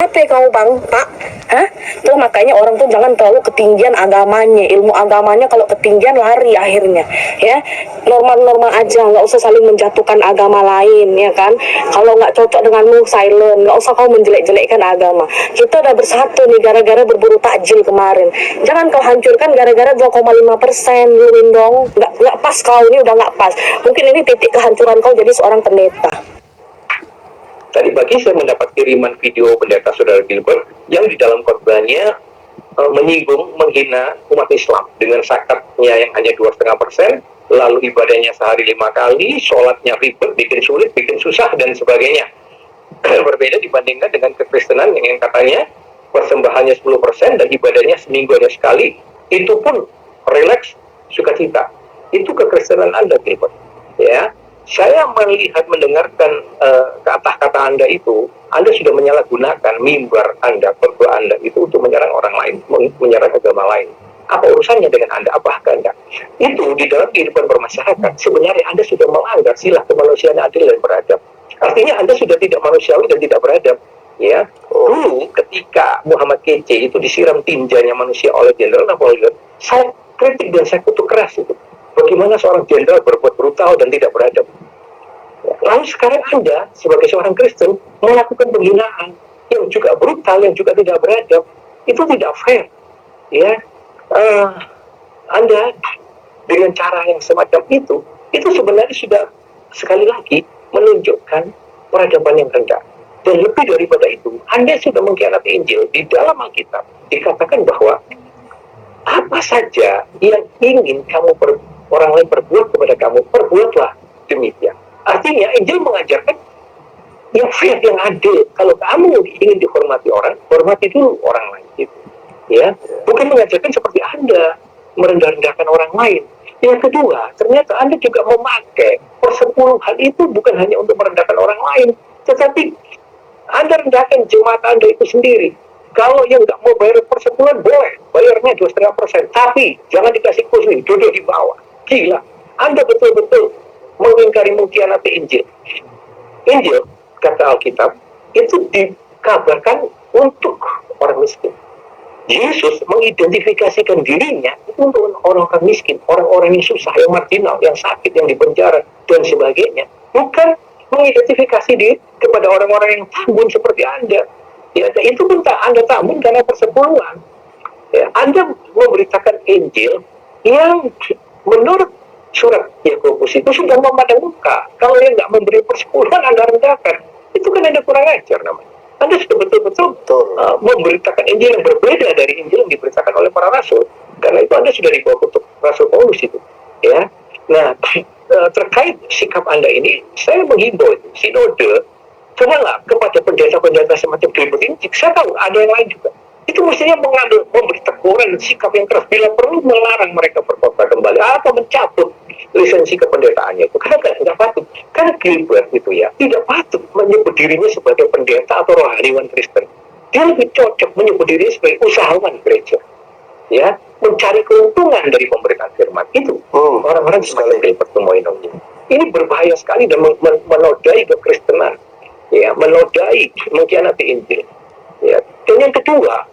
apa kamu bang, Pak? Hah? Tuh makanya orang tuh jangan terlalu ketinggian agamanya, ilmu agamanya. Kalau ketinggian lari akhirnya, ya. Normal-normal aja, nggak usah saling menjatuhkan agama lain, ya kan? Kalau nggak cocok denganmu silent, nggak usah kau menjelek-jelekkan agama. Kita udah bersatu nih gara-gara berburu takjil kemarin. Jangan kau hancurkan gara-gara 2,5%, Luin dong. Nggak pas kau ini, udah nggak pas. Mungkin ini titik kehancuran kau jadi seorang pendeta. Tadi pagi saya mendapat kiriman video pendeta Saudara Gilbert yang di dalam khotbahnya menyinggung, menghina umat Islam dengan zakatnya yang hanya 2,5%, lalu ibadahnya sehari 5 kali, sholatnya ribet, bikin sulit, bikin susah, dan sebagainya. Berbeda dibandingkan dengan kekristenan yang katanya persembahannya 10% dan ibadahnya seminggu hanya sekali, itu pun relax, sukacita. Itu kekristenan Anda, Gilbert. Ya. Saya melihat, mendengarkan kata-kata Anda itu, Anda sudah menyalahgunakan mimbar Anda, khotbah Anda itu untuk menyerang orang lain, menyerang agama lain. Apa urusannya dengan Anda? Apakah Anda? Itu di dalam kehidupan bermasyarakat, sebenarnya Anda sudah melanggar sila kemanusiaan adil dan beradab. Artinya Anda sudah tidak manusiawi dan tidak beradab. Ya, dulu ketika Muhammad Kece itu disiram tinjanya manusia oleh Jenderal Napoleon, saya kritik dan saya kutuk keras itu. Bagaimana seorang jenderal berbuat brutal dan tidak beradab. Lalu sekarang Anda sebagai seorang Kristen melakukan penghinaan yang juga brutal, yang juga tidak beradab. Itu tidak fair. Ya, Anda dengan cara yang semacam itu sebenarnya sudah sekali lagi menunjukkan peradaban yang rendah. Dan lebih daripada itu, Anda sudah mengkhianati Injil. Di dalam Alkitab dikatakan bahwa apa saja yang ingin orang lain perbuat kepada kamu, perbuatlah demikian. Artinya Injil mengajarkan yang fair, yang adil. Kalau kamu ingin dihormati orang, hormati dulu orang lain. Gitu. Ya, bukan mengajarkan seperti Anda merendah-rendahkan orang lain. Yang kedua, ternyata Anda juga memakai persepuluhan itu bukan hanya untuk merendahkan orang lain, tetapi Anda rendahkan jemaat Anda itu sendiri. Kalau yang nggak mau bayar persepuluhan boleh, bayarnya 2,5%, tapi jangan dikasih kursi, duduk di bawah. Gila, Anda betul-betul mengingkari, mengkhianati Injil. Injil, kata Alkitab, itu dikabarkan untuk orang miskin. Yesus mengidentifikasikan dirinya itu untuk orang-orang miskin, orang-orang yang susah, yang marginal, yang sakit, yang dipenjara, dan sebagainya. Bukan mengidentifikasi diri kepada orang-orang yang tambun seperti Anda. Ya, itu pun Anda tambun karena persepuluhan. Ya, Anda memberitakan Injil yang menurut surat Yakobus itu sudah memandang muka. Kalau yang nggak memberi persepuluhan Anda rendahkan, itu kan Anda kurang ajar namanya. Anda sudah betul-betul memberitakan Injil yang berbeda dari Injil yang diberitakan oleh para rasul. Karena itu Anda sudah dibawa kutuk Rasul Paulus itu. Ya. Nah, terkait sikap Anda ini, saya menghimbau itu, sinode, cobalah kepada pendeta-pendeta semacam Gilbert ini, saya tahu ada yang lain juga. Itu mestinya memberi teguran sikap yang keras, bila perlu melarang mereka berkhotbah kembali atau mencabut lisensi kependetaannya itu. Karena nggak patut. Karena Gilbert itu ya tidak patut menyebut dirinya sebagai pendeta atau rohaniwan Kristen. Dia lebih cocok menyebut dirinya sebagai usahawan gereja. Ya, mencari keuntungan dari pemberitaan firman itu. Orang-orang semacam Gilbert Tumoino ini berbahaya sekali dan menodai kekristenan. Ya, menodai, mengkhianati Injil. Ya. Dan yang kedua,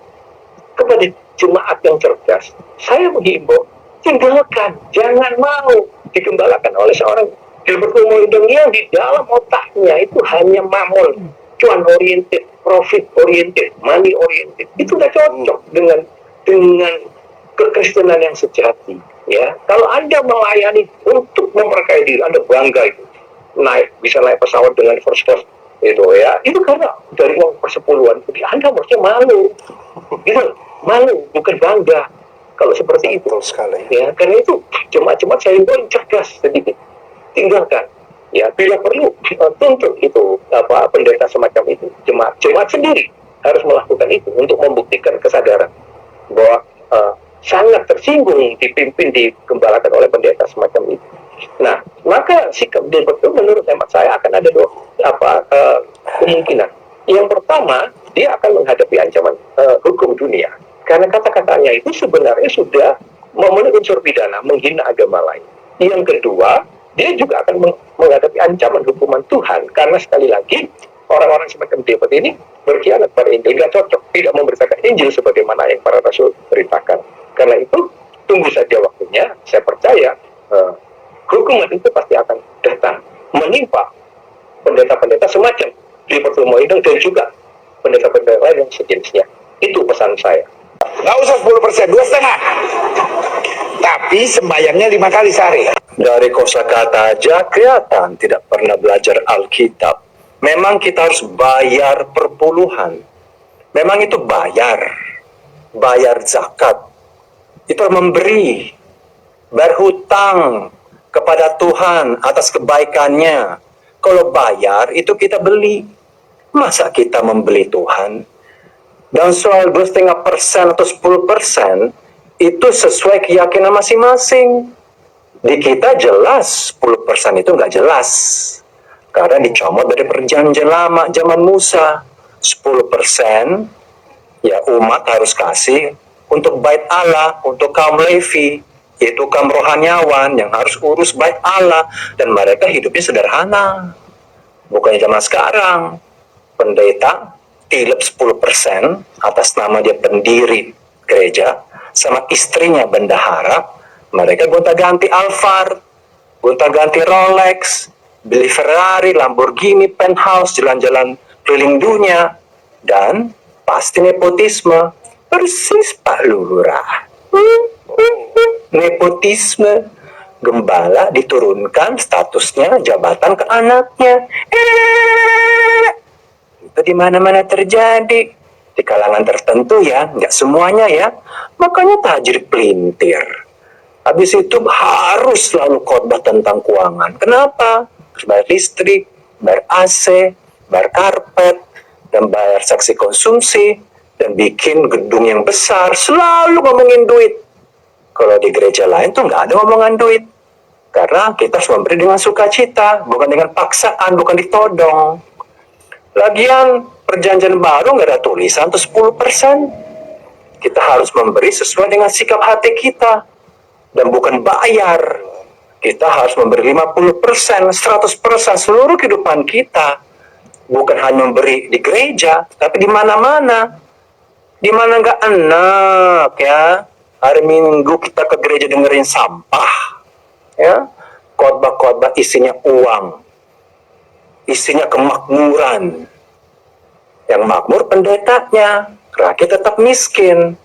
kepada jemaat yang cerdas, saya menghimbau, tinggalkan, jangan mau digembalakan oleh seorang Gilbert Tumoino yang di dalam otaknya itu hanya mamon, cuan oriented, profit oriented, money oriented. Itu nggak cocok dengan kekristenan yang sejati. Ya, kalau Anda melayani untuk memperkaya diri, Anda bangga itu bisa naik pesawat dengan first class itu ya, itu karena dari uang persepuluhan. Jadi Anda harusnya malu, gitu, malu, bukan bangga. Kalau seperti itu, ya, karena itu jemaat-jemaat saya himbau cerdas sedikit, tinggalkan. Ya, bila perlu tuntut itu pendeta semacam itu, jemaat sendiri harus melakukan itu untuk membuktikan kesadaran bahwa sangat tersinggung dipimpin, digembalakan oleh pendeta semacam itu. Nah, maka sikap Gilbert itu menurut hemat saya akan ada dua kemungkinan. Yang pertama, dia akan menghadapi ancaman hukum dunia. Karena kata-katanya itu sebenarnya sudah memenuhi unsur pidana, menghina agama lain. Yang kedua, dia juga akan menghadapi ancaman hukuman Tuhan. Karena sekali lagi, orang-orang semacam dia seperti ini berkhianat pada Injil, tidak cocok, tidak memberitakan Injil sebagaimana yang para rasul beritakan. Karena itu tunggu saja waktunya. Saya percaya hukuman itu pasti akan datang menimpa pendeta-pendeta semacam di Pertemuan Ideng dan juga pendeta-pendeta lain yang sejenisnya. Itu pesan saya. Nggak usah 10%, 2,5. Tapi sembayangnya 5 kali sehari. Dari kosakata aja kelihatan tidak pernah belajar Alkitab. Memang kita harus bayar perpuluhan. Memang itu bayar zakat. Itu memberi, berhutang kepada Tuhan atas kebaikannya. Kalau bayar itu kita beli. Masa kita membeli Tuhan? Dan soal 2,5% atau 10% itu sesuai keyakinan masing-masing. Di kita jelas 10% itu nggak jelas. Karena dicomot dari perjanjian lama zaman Musa. 10% ya umat harus kasih untuk bait Allah, untuk kaum Levi, yaitu kaum rohaniawan yang harus urus bait Allah. Dan mereka hidupnya sederhana. Bukannya zaman sekarang. Pendeta tilep 10% atas nama dia pendiri gereja, sama istrinya bendahara. Mereka gonta-ganti Alphard, gonta-ganti Rolex, beli Ferrari, Lamborghini, penthouse, jalan-jalan keliling dunia, dan pasti nepotisme. Persis Pak Lurah. Nepotisme. Gembala diturunkan statusnya jabatan ke anaknya. Itu di mana-mana terjadi. Di kalangan tertentu ya, nggak semuanya ya. Makanya tajir pelintir. Habis itu harus selalu khotbah tentang keuangan. Kenapa? Harus bayar listrik, bayar AC, bayar karpet, dan bayar saksi konsumsi, dan bikin gedung yang besar. Selalu ngomongin duit. Kalau di gereja lain tuh nggak ada ngomongan duit. Karena kita harus memberi dengan sukacita, bukan dengan paksaan, bukan ditodong. Lagian perjanjian baru nggak ada tulisan tuh 10%. Kita harus memberi sesuai dengan sikap hati kita. Dan bukan bayar. Kita harus memberi 50%, 100% seluruh kehidupan kita. Bukan hanya memberi di gereja, tapi di mana-mana. Di mana nggak enak ya. Hari Minggu kita ke gereja dengerin sampah. Ya, khotbah-khotbah isinya uang. Isinya kemakmuran. Yang makmur pendetanya, rakyat tetap miskin.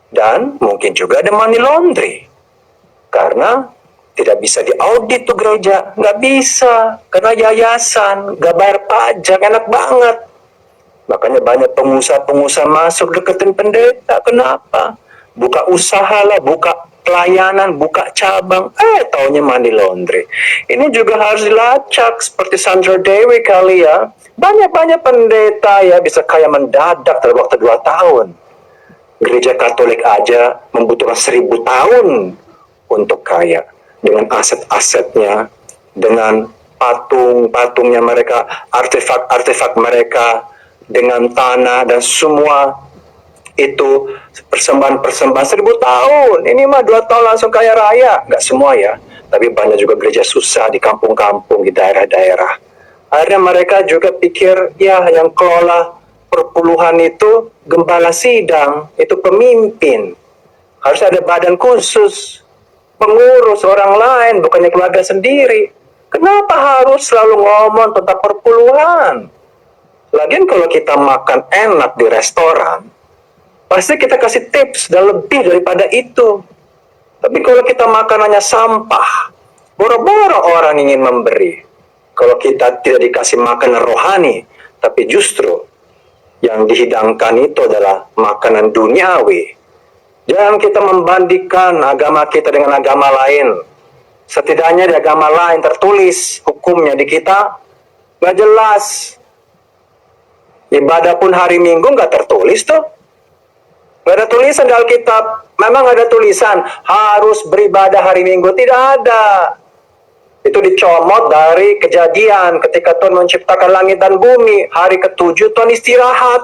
Dan mungkin juga ada money laundry. Karena tidak bisa diaudit tuh gereja. Nggak bisa. Karena yayasan, nggak bayar pajak, enak banget. Makanya banyak pengusaha-pengusaha masuk deketin pendeta. Kenapa? Buka usaha lah, buka pelayanan, buka cabang, taunya money laundry. Ini juga harus dilacak seperti Sandra Dewi kali ya. Banyak-banyak pendeta ya bisa kaya mendadak dalam waktu 2 tahun. Gereja Katolik aja membutuhkan 1000 tahun untuk kaya. Dengan aset-asetnya, dengan patung-patungnya mereka, artefak-artefak mereka, dengan tanah dan semua itu persembahan-persembahan 1000 tahun. Ini mah 2 tahun langsung kaya raya. Nggak semua ya. Tapi banyak juga gereja susah di kampung-kampung, di daerah-daerah. Akhirnya mereka juga pikir, ya yang kelola perpuluhan itu gembala sidang, itu pemimpin. Harus ada badan khusus, pengurus orang lain, bukannya keluarga sendiri. Kenapa harus selalu ngomong tentang perpuluhan? Lagian kalau kita makan enak di restoran, pasti kita kasih tips dan lebih daripada itu. Tapi kalau kita makanannya sampah, boro-boro orang ingin memberi. Kalau kita tidak dikasih makanan rohani, tapi justru yang dihidangkan itu adalah makanan duniawi. Jangan kita membandingkan agama kita dengan agama lain. Setidaknya di agama lain tertulis hukumnya, di kita nggak jelas. Ibadah pun hari Minggu nggak tertulis tuh. Nggak ada tulisan di Alkitab. Memang ada tulisan harus beribadah hari Minggu. Tidak ada. Itu dicomot dari Kejadian ketika Tuhan menciptakan langit dan bumi. Hari ke-7 Tuhan istirahat.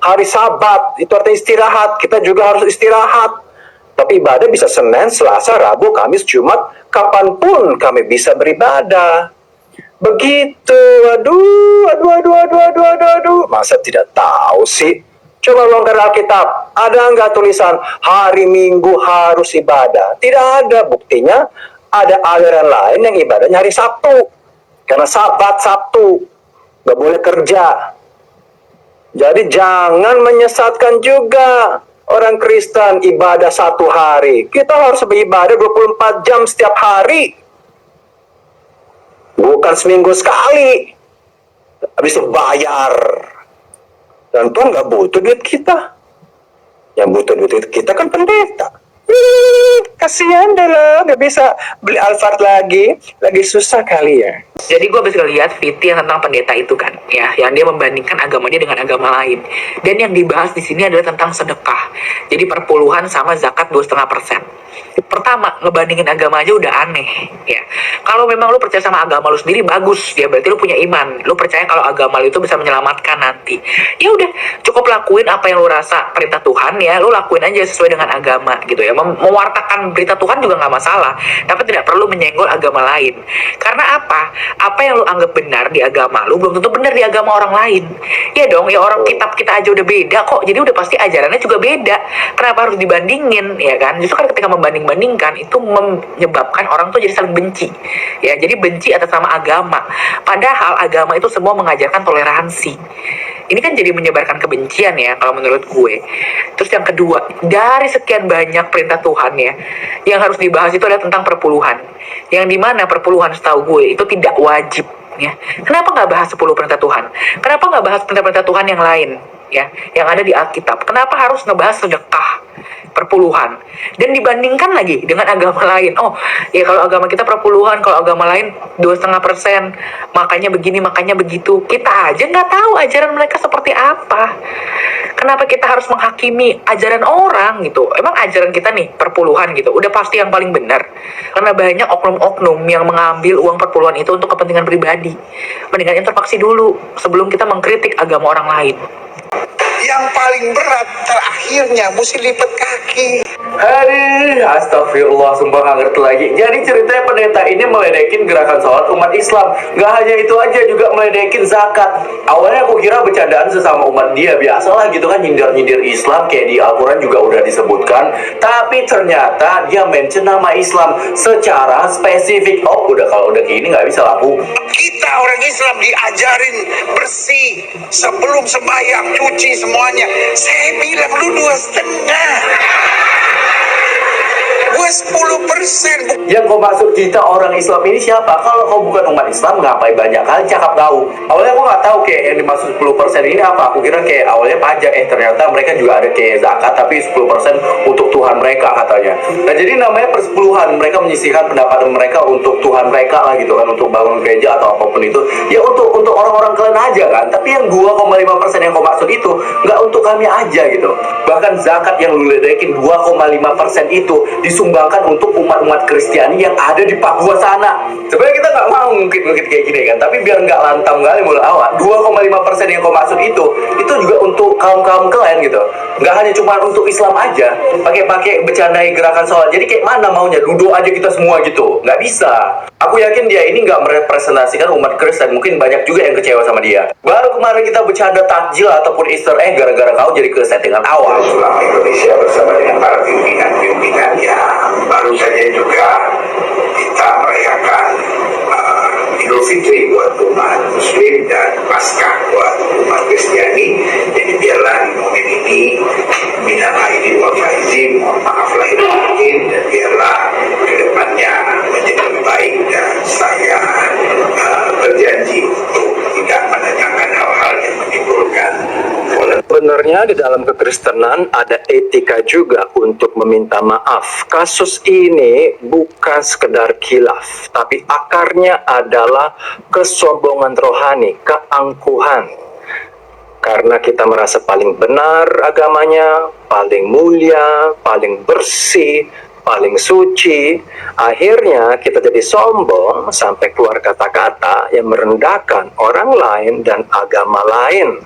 Hari Sabat itu artinya istirahat. Kita juga harus istirahat. Tapi ibadah bisa Senin, Selasa, Rabu, Kamis, Jumat. Kapanpun kami bisa beribadah. Begitu, aduh. Masa tidak tahu sih? Coba longgar Alkitab, ada nggak tulisan hari Minggu harus ibadah? Tidak ada, buktinya ada aliran lain yang ibadahnya hari Sabtu. Karena Sabat Sabtu, nggak boleh kerja. Jadi jangan menyesatkan juga orang Kristen ibadah satu hari. Kita harus beribadah 24 jam setiap hari. Bukan seminggu sekali. Habis itu bayar. Dan Tuhan nggak butuh duit kita. Yang butuh duit kita kan pendeta. Kasihan deh lah, nggak bisa beli Alphard lagi susah kali ya. Jadi gue habis ngeliat VT yang tentang pendeta itu kan, ya, yang dia membandingkan agama dia dengan agama lain. Dan yang dibahas di sini adalah tentang sedekah. Jadi perpuluhan sama zakat 2,5%. Pertama, ngebandingin agama aja udah aneh, ya. Kalau memang lu percaya sama agama lu sendiri, bagus, ya, berarti lu punya iman. Lu percaya kalau agama lu itu bisa menyelamatkan nanti. Ya udah, cukup lakuin apa yang lu rasa perintah Tuhan, ya. Lu lakuin aja sesuai dengan agama, gitu ya. Mewartakan berita Tuhan juga nggak masalah, tapi tidak perlu menyenggol agama lain. Karena apa? Apa yang lu anggap benar di agama lu belum tentu benar di agama orang lain. Ya dong, ya orang kitab kita aja udah beda kok. Jadi udah pasti ajarannya juga beda. Kenapa harus dibandingin, ya kan? Justru kan ketika membanding-bandingkan itu menyebabkan orang tuh jadi saling benci. Ya, jadi benci atas nama agama. Padahal agama itu semua mengajarkan toleransi. Ini kan jadi menyebarkan kebencian ya kalau menurut gue. Terus yang kedua, dari sekian banyak perintah Tuhan ya, yang harus dibahas itu adalah tentang perpuluhan. Yang dimana perpuluhan setahu gue itu tidak wajib ya. Kenapa nggak bahas 10 perintah Tuhan? Kenapa nggak bahas perintah-perintah Tuhan yang lain ya, yang ada di Alkitab? Kenapa harus ngebahas sedekah, perpuluhan, dan dibandingkan lagi dengan agama lain? Oh ya, kalau agama kita perpuluhan, kalau agama lain 2,5%, makanya begini, makanya begitu. Kita aja nggak tahu ajaran mereka seperti apa. Kenapa kita harus menghakimi ajaran orang gitu? Emang ajaran kita nih perpuluhan gitu udah pasti yang paling benar? Karena banyak oknum-oknum yang mengambil uang perpuluhan itu untuk kepentingan pribadi. Mendingan introspeksi dulu sebelum kita mengkritik agama orang lain. Yang paling berat terakhirnya mesti lipat kaki. Aduh, astagfirullah, sumpah gak ngerti lagi. Jadi ceritanya pendeta ini meledekin gerakan sholat umat Islam. Gak hanya itu aja, juga meledekin zakat. Awalnya aku kira bercandaan sesama umat dia, biasalah gitu kan, nyindir-nyindir Islam, kayak di Al-Quran juga udah disebutkan. Tapi ternyata dia mention nama Islam secara spesifik. Oh, kalau udah kayak gini gak bisa laku. Kita orang Islam diajarin bersih sebelum sembahyang, cuci semuanya. Saya bilang lu 2,5. Gue 10%. Yang kau maksud kita orang Islam ini siapa? Kalau kau bukan umat Islam, ngapain banyak kali cakap kau? Awalnya aku nggak tahu kayak yang dimaksud 10% ini apa. Aku kira kayak awalnya pajak, ternyata mereka juga ada kayak zakat, tapi 10% untuk Tuhan mereka katanya. Nah jadi namanya persepuluhan, mereka menyisihkan pendapatan mereka untuk Tuhan mereka lah gitu kan, untuk bangun gereja atau apapun itu. Ya untuk orang-orang kalian aja kan. Tapi yang 2,5% yang kau maksud itu nggak untuk kami aja gitu. Bahkan zakat yang lu ledekin 2,5% itu disumbangkan untuk umat-umat Kristiani yang ada di Papua sana. Sebenarnya kita nggak mau ngungkit-ngungkit kayak gini kan, tapi biar nggak lantam kali mulai awal, 2,5% yang kau maksud itu juga untuk kaum-kaum kalian gitu. Nggak hanya cuma untuk Islam aja, pakai bercandai gerakan sholat. Jadi kayak mana maunya, duduk aja kita semua gitu? Nggak bisa. Aku yakin dia ini nggak merepresentasikan umat Kristen. Mungkin banyak juga yang kecewa sama dia. Baru kemarin kita bercanda takjil ataupun Easter egg gara-gara kau jadi ke settingan awal. Ulama Indonesia bersama dengan para pimpinan yang baru saja juga kita merayakan Idul Fitri buat umat Muslim dan Paskah buat umat Kristiani. Jadi biarlah di momen ini minal aidin wal faizin, mohon maaf lahir batin, dan biarlah kedepannya menjadi lebih baik. Dan saya berjanji untuk tidak menanyakan hal-hal yang menimbulkan Sebenarnya di dalam kekristenan ada etika juga untuk meminta maaf. Kasus ini bukan sekedar khilaf, tapi akarnya adalah kesombongan rohani, keangkuhan. Karena kita merasa paling benar agamanya, paling mulia, paling bersih, paling suci. Akhirnya kita jadi sombong sampai keluar kata-kata yang merendahkan orang lain dan agama lain.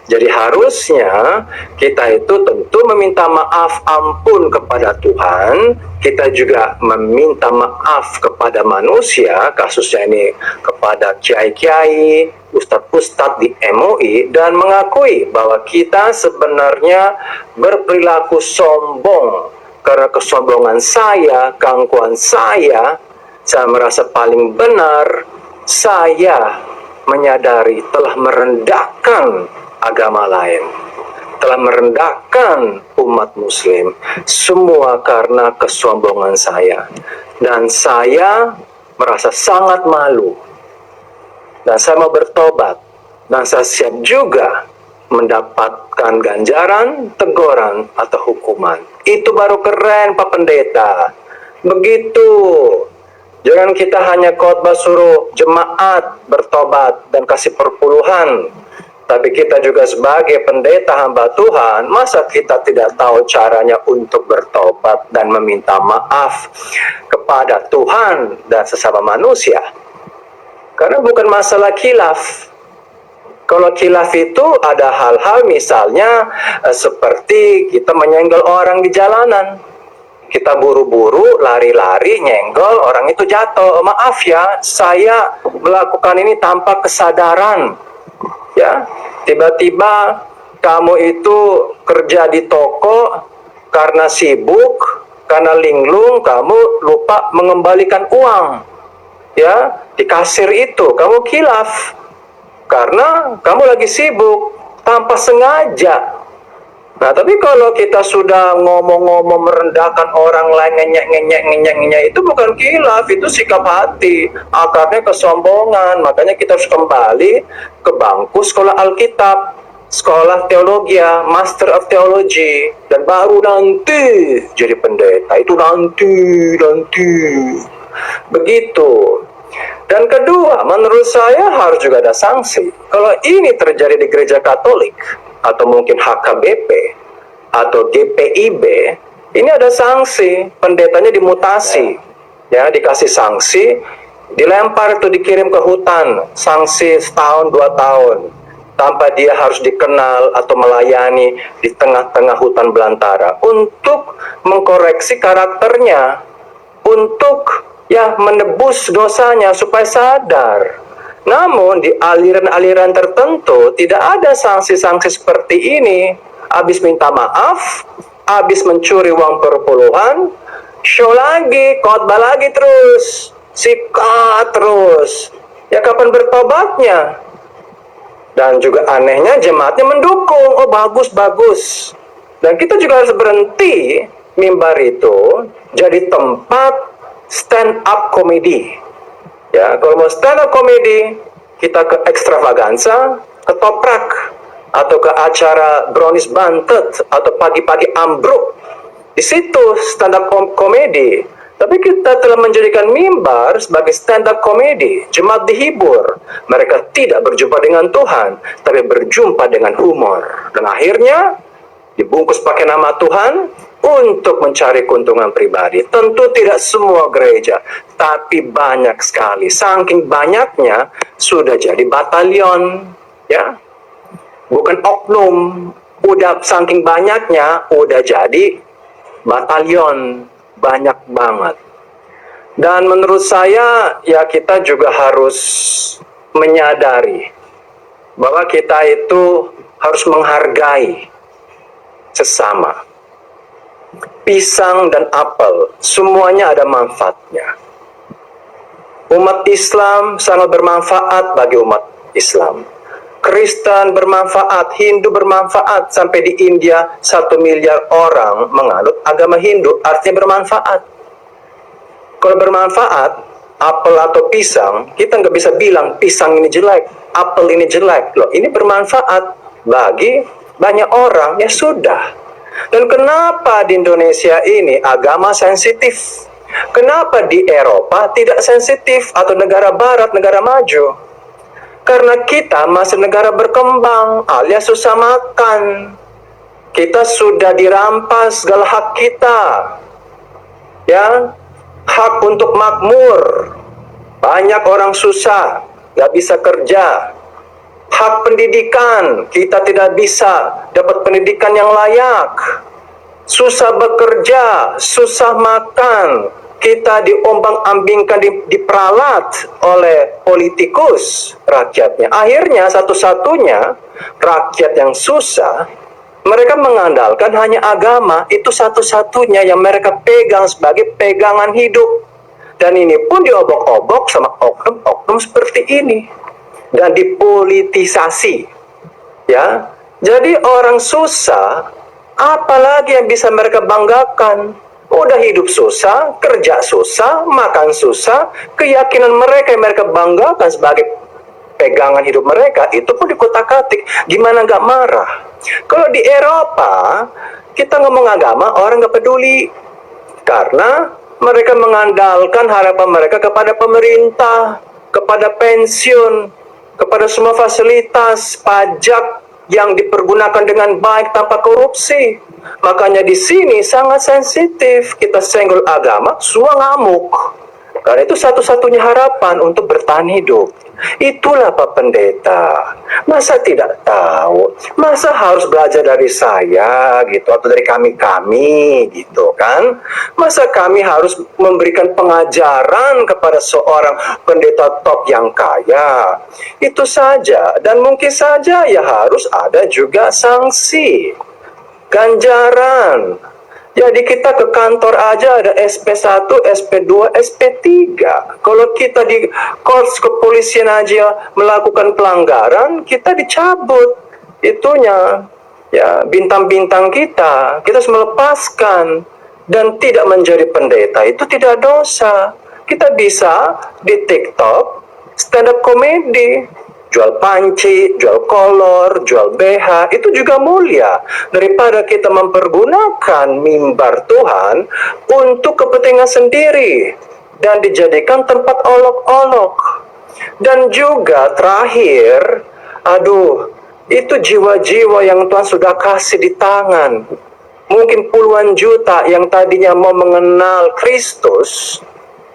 Jadi harusnya kita itu tentu meminta maaf ampun kepada Tuhan. Kita juga meminta maaf kepada manusia, kasusnya ini kepada kiai-kiai, ustadz-ustadz di MUI, dan mengakui bahwa kita sebenarnya berperilaku sombong. Karena kesombongan saya, keangkuhan saya merasa paling benar, saya menyadari telah merendahkan agama lain, telah merendahkan umat muslim, semua karena kesombongan saya. Dan saya merasa sangat malu. Dan saya mau bertobat. Dan saya siap juga mendapatkan ganjaran, teguran, atau hukuman. Itu baru keren, Pak Pendeta. Begitu. Jangan kita hanya khotbah suruh jemaat bertobat dan kasih perpuluhan. Tapi kita juga sebagai pendeta hamba Tuhan, masa kita tidak tahu caranya untuk bertobat dan meminta maaf kepada Tuhan dan sesama manusia? Karena bukan masalah khilaf. Kalau khilaf itu ada hal-hal misalnya seperti kita menyenggol orang di jalanan. Kita buru-buru, lari-lari, nyenggol, orang itu jatuh. Maaf ya, saya melakukan ini tanpa kesadaran. Ya, tiba-tiba kamu itu kerja di toko karena sibuk, karena linglung, kamu lupa mengembalikan uang. Ya, di kasir itu kamu khilaf karena kamu lagi sibuk tanpa sengaja. Nah, tapi kalau kita sudah ngomong-ngomong merendahkan orang lain, ngenyek, itu bukan khilaf, itu sikap hati, akarnya kesombongan. Makanya kita harus kembali ke bangku sekolah Alkitab, sekolah teologi, Master of Theology, dan baru nanti jadi pendeta. Itu nanti. Begitu. Dan kedua, menurut saya harus juga ada sanksi. Kalau ini terjadi di gereja Katolik, atau mungkin HKBP, atau GPIB, ini ada sanksi, pendetanya dimutasi, ya, dikasih sanksi, dilempar itu dikirim ke hutan, sanksi setahun 2 tahun, tanpa dia harus dikenal atau melayani di tengah-tengah hutan belantara, untuk mengkoreksi karakternya, untuk ya menebus dosanya supaya sadar. Namun di aliran-aliran tertentu tidak ada sanksi-sanksi seperti ini. Habis minta maaf, habis mencuri uang perpuluhan, show lagi, khotbah lagi terus, sikat terus. Ya kapan bertobatnya? Dan juga anehnya jemaatnya mendukung. Oh bagus. Dan kita juga harus berhenti mimbar itu jadi tempat stand up komedi. Ya, kalau mau stand up komedi, kita ke ekstravaganza, ke toprak, atau ke acara brownies bantet, atau pagi-pagi ambruk. Di situ stand up komedi. Tapi kita telah menjadikan mimbar sebagai stand up komedi. Jemaat dihibur. Mereka tidak berjumpa dengan Tuhan, tapi berjumpa dengan humor. Dan akhirnya dibungkus pakai nama Tuhan untuk mencari keuntungan pribadi. Tentu tidak semua gereja, tapi banyak sekali. Saking banyaknya sudah jadi batalion, ya. Bukan oknum, udah saking banyaknya udah jadi batalion, banyak banget. Dan menurut saya ya kita juga harus menyadari bahwa kita itu harus menghargai sesama. Pisang dan apel, semuanya ada manfaatnya. Umat Islam sangat bermanfaat bagi umat Islam. Kristen bermanfaat, Hindu bermanfaat. Sampai di India 1 miliar orang menganut agama Hindu, artinya bermanfaat. Kalau bermanfaat, apel atau pisang, kita nggak bisa bilang pisang ini jelek, apel ini jelek. Loh, ini bermanfaat bagi banyak orang, ya sudah. Dan kenapa di Indonesia ini agama sensitif? Kenapa di Eropa tidak sensitif, atau negara barat, negara maju? Karena kita masih negara berkembang alias susah makan. Kita sudah dirampas segala hak kita. Ya, hak untuk makmur. Banyak orang susah, nggak bisa kerja. Hak pendidikan, kita tidak bisa dapat pendidikan yang layak. Susah bekerja, susah makan, kita diombang-ambingkan, diperalat oleh politikus rakyatnya. Akhirnya satu-satunya rakyat yang susah, mereka mengandalkan hanya agama, itu satu-satunya yang mereka pegang sebagai pegangan hidup. Dan ini pun diobok-obok sama oknum-oknum seperti ini. Dan dipolitisasi. Ya, jadi orang susah, apalagi yang bisa mereka banggakan? Udah hidup susah, kerja susah, makan susah, keyakinan mereka yang mereka banggakan sebagai pegangan hidup mereka, itu pun dikutak-katik. Gimana nggak marah? Kalau di Eropa, kita ngomong agama, orang nggak peduli. Karena mereka mengandalkan harapan mereka kepada pemerintah, kepada pensiun, kepada semua fasilitas, pajak yang dipergunakan dengan baik tanpa korupsi. Makanya di sini sangat sensitif. Kita senggol agama, semua ngamuk. Karena itu satu-satunya harapan untuk bertahan hidup. Itulah Pak Pendeta. Masa tidak tahu? Masa harus belajar dari saya gitu, atau dari kami-kami gitu kan? Masa kami harus memberikan pengajaran kepada seorang pendeta top yang kaya? Itu saja. Dan mungkin saja ya harus ada juga sanksi, ganjaran. Jadi kita ke kantor aja ada SP1, SP2, SP3. Kalau kita di korps kepolisian aja melakukan pelanggaran, kita dicabut itunya, ya, bintang-bintang kita. Kita harus melepaskan dan tidak menjadi pendeta itu tidak dosa. Kita bisa di TikTok stand up comedy, jual panci, jual kolor, jual BH, itu juga mulia daripada kita mempergunakan mimbar Tuhan untuk kepentingan sendiri dan dijadikan tempat olok-olok. Dan juga terakhir, itu jiwa-jiwa yang Tuhan sudah kasih di tangan. Mungkin puluhan juta yang tadinya mau mengenal Kristus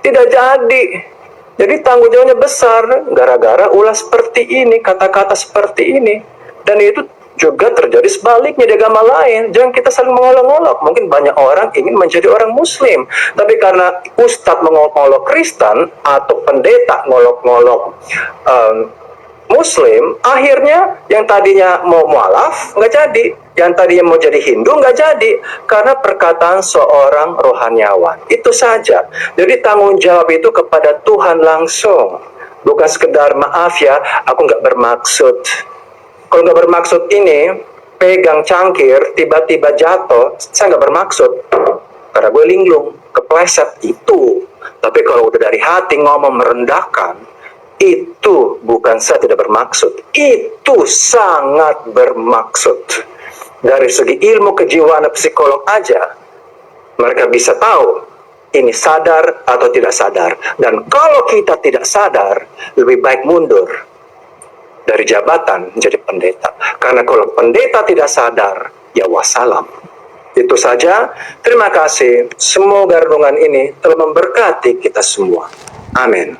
tidak jadi. Jadi tanggung jawabnya besar gara-gara ulah seperti ini, kata-kata seperti ini. Dan itu juga terjadi sebaliknya di agama lain. Jangan kita saling mengolok-olok. Mungkin banyak orang ingin menjadi orang Muslim, tapi karena ustadz mengolok-olok Kristen atau pendeta ngolok-ngolok Muslim, akhirnya yang tadinya mau mualaf nggak jadi, yang tadinya mau jadi Hindu nggak jadi, karena perkataan seorang rohaniawan. Itu saja. Jadi tanggung jawab itu kepada Tuhan langsung, bukan sekedar maaf ya, aku nggak bermaksud. Kalau nggak bermaksud ini, pegang cangkir, tiba-tiba jatuh, saya nggak bermaksud, karena gue linglung, kepleset itu. Tapi kalau udah dari hati ngomong merendahkan, itu bukan saya tidak bermaksud, itu sangat bermaksud. Dari segi ilmu kejiwaan psikolog aja, mereka bisa tahu ini sadar atau tidak sadar. Dan kalau kita tidak sadar, lebih baik mundur dari jabatan menjadi pendeta. Karena kalau pendeta tidak sadar, ya wassalam. Itu saja. Terima kasih. Semoga renungan ini telah memberkati kita semua. Amin.